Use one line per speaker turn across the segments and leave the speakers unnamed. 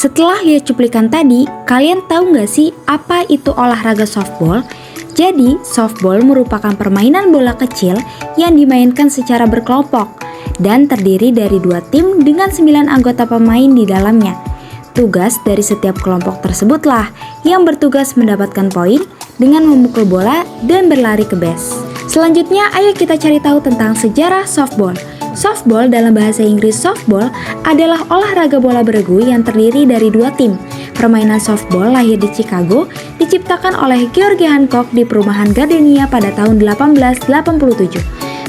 Setelah lihat cuplikan tadi, kalian tahu nggak sih apa itu olahraga softball? Jadi, softball merupakan permainan bola kecil yang dimainkan secara berkelompok dan terdiri dari 2 tim dengan 9 anggota pemain di dalamnya. Tugas dari setiap kelompok tersebutlah yang bertugas mendapatkan poin dengan memukul bola dan berlari ke base. Selanjutnya, ayo kita cari tahu tentang sejarah softball. Softball dalam bahasa Inggris softball adalah olahraga bola beregu yang terdiri dari 2 tim. Permainan softball lahir di Chicago, diciptakan oleh George Hancock di perumahan Gardenia pada tahun 1887.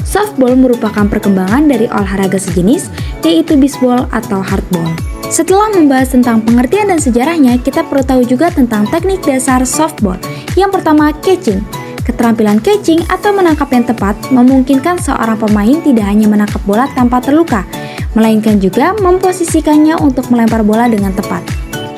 Softball merupakan perkembangan dari olahraga sejenis, yaitu baseball atau hardball. Setelah membahas tentang pengertian dan sejarahnya, kita perlu tahu juga tentang teknik dasar softball. Yang pertama, catching. Keterampilan catching atau menangkap yang tepat memungkinkan seorang pemain tidak hanya menangkap bola tanpa terluka, melainkan juga memposisikannya untuk melempar bola dengan tepat.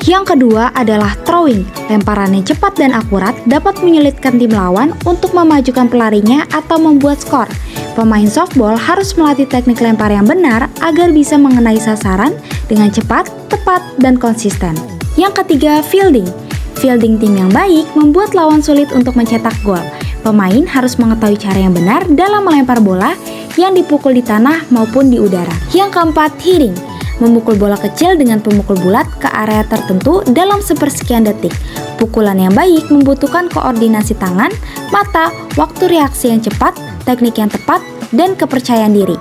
Yang kedua adalah throwing. Lemparan yang cepat dan akurat dapat menyulitkan tim lawan untuk memajukan pelarinya atau membuat skor. Pemain softball harus melatih teknik lempar yang benar agar bisa mengenai sasaran dengan cepat, tepat, dan konsisten. Yang ketiga, fielding. Fielding tim yang baik membuat lawan sulit untuk mencetak gol. Pemain harus mengetahui cara yang benar dalam melempar bola yang dipukul di tanah maupun di udara. Yang keempat, hitting. Memukul bola kecil dengan pemukul bulat ke area tertentu dalam sepersekian detik. Pukulan yang baik membutuhkan koordinasi tangan, mata, waktu reaksi yang cepat, teknik yang tepat, dan kepercayaan diri.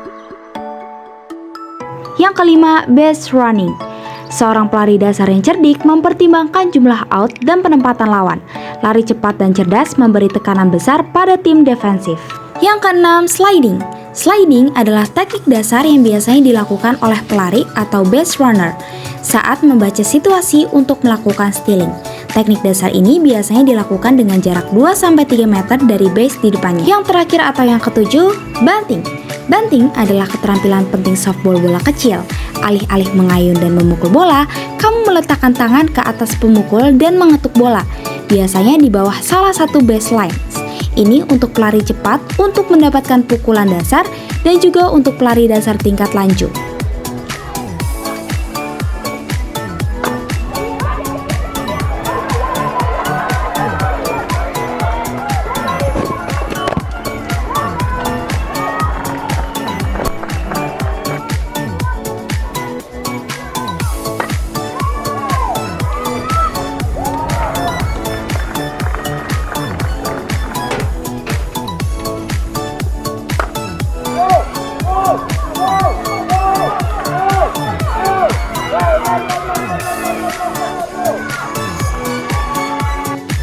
Yang kelima, base running. Seorang pelari dasar yang cerdik mempertimbangkan jumlah out dan penempatan lawan. Lari cepat dan cerdas memberi tekanan besar pada tim defensif. Yang keenam, sliding. Sliding adalah teknik dasar yang biasanya dilakukan oleh pelari atau base runner saat membaca situasi untuk melakukan stealing. Teknik dasar ini biasanya dilakukan dengan jarak 2-3 meter dari base di depannya. Yang terakhir atau yang ketujuh, bunting. Bunting adalah keterampilan penting softball bola kecil. Alih-alih mengayun dan memukul bola, kamu meletakkan tangan ke atas pemukul dan mengetuk bola, biasanya di bawah salah satu baseline. Ini untuk pelari cepat untuk mendapatkan pukulan dasar dan juga untuk pelari dasar tingkat lanjut.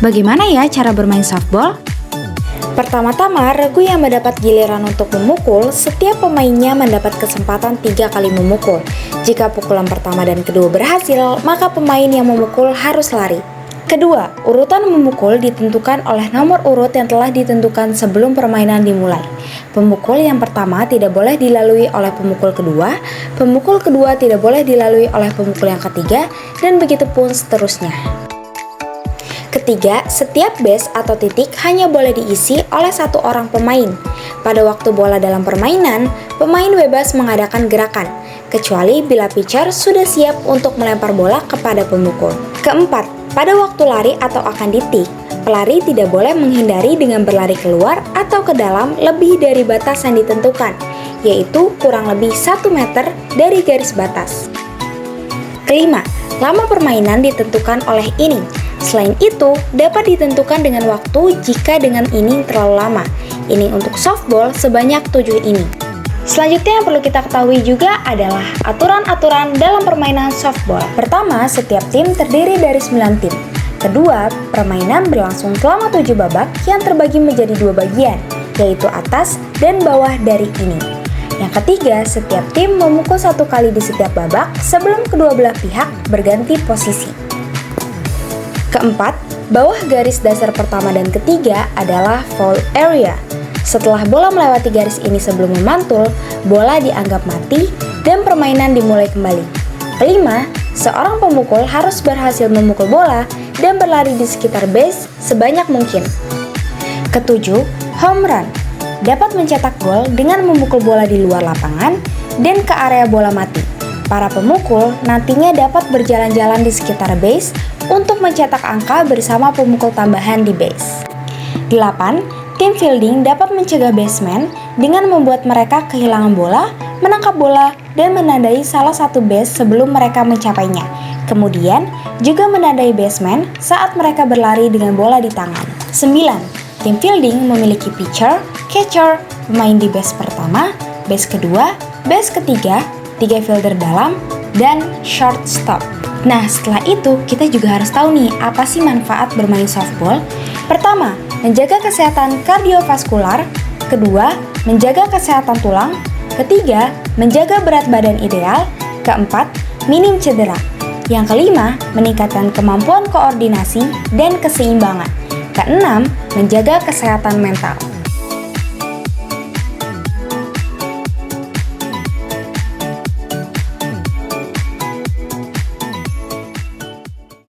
Bagaimana ya cara bermain softball? Pertama-tama, regu yang mendapat giliran untuk memukul, setiap pemainnya mendapat kesempatan 3 kali memukul. Jika pukulan pertama dan kedua berhasil, maka pemain yang memukul harus lari. Kedua, urutan memukul ditentukan oleh nomor urut yang telah ditentukan sebelum permainan dimulai. Pemukul yang pertama tidak boleh dilalui oleh pemukul kedua tidak boleh dilalui oleh pemukul yang ketiga, dan begitu pun seterusnya. Ketiga, setiap base atau titik hanya boleh diisi oleh 1 orang pemain. Pada waktu bola dalam permainan, pemain bebas mengadakan gerakan, kecuali bila pitcher sudah siap untuk melempar bola kepada pemukul. Keempat, pada waktu lari atau akan ditik, pelari tidak boleh menghindari dengan berlari keluar atau ke dalam lebih dari batas yang ditentukan, yaitu kurang lebih 1 meter dari garis batas. Kelima, lama permainan ditentukan oleh inning. Selain itu, dapat ditentukan dengan waktu jika dengan inning terlalu lama. Inning untuk softball sebanyak 7 inning. Selanjutnya yang perlu kita ketahui juga adalah aturan-aturan dalam permainan softball. Pertama, setiap tim terdiri dari 9 tim. Kedua, permainan berlangsung selama 7 babak yang terbagi menjadi 2 bagian, yaitu atas dan bawah dari inning. Yang ketiga, setiap tim memukul 1 kali di setiap babak sebelum kedua belah pihak berganti posisi. Keempat, bawah garis dasar pertama dan ketiga adalah foul area. Setelah bola melewati garis ini sebelum memantul, bola dianggap mati dan permainan dimulai kembali. Kelima, seorang pemukul harus berhasil memukul bola dan berlari di sekitar base sebanyak mungkin. Ketujuh, home run. Dapat mencetak gol dengan memukul bola di luar lapangan dan ke area bola mati. Para pemukul nantinya dapat berjalan-jalan di sekitar base untuk mencetak angka bersama pemukul tambahan di base. 8. Tim fielding dapat mencegah baseman dengan membuat mereka kehilangan bola, menangkap bola, dan menandai salah satu base sebelum mereka mencapainya. Kemudian, juga menandai baseman saat mereka berlari dengan bola di tangan. 9. Tim fielding memiliki pitcher, catcher, pemain di base pertama, base kedua, base ketiga, 3 fielder dalam, dan shortstop. Nah, setelah itu kita juga harus tahu nih apa sih manfaat bermain softball. Pertama, menjaga kesehatan kardiovaskular. Kedua, menjaga kesehatan tulang. Ketiga, menjaga berat badan ideal. Keempat, minim cedera. Yang kelima, meningkatkan kemampuan koordinasi dan keseimbangan. Keenam, menjaga kesehatan mental.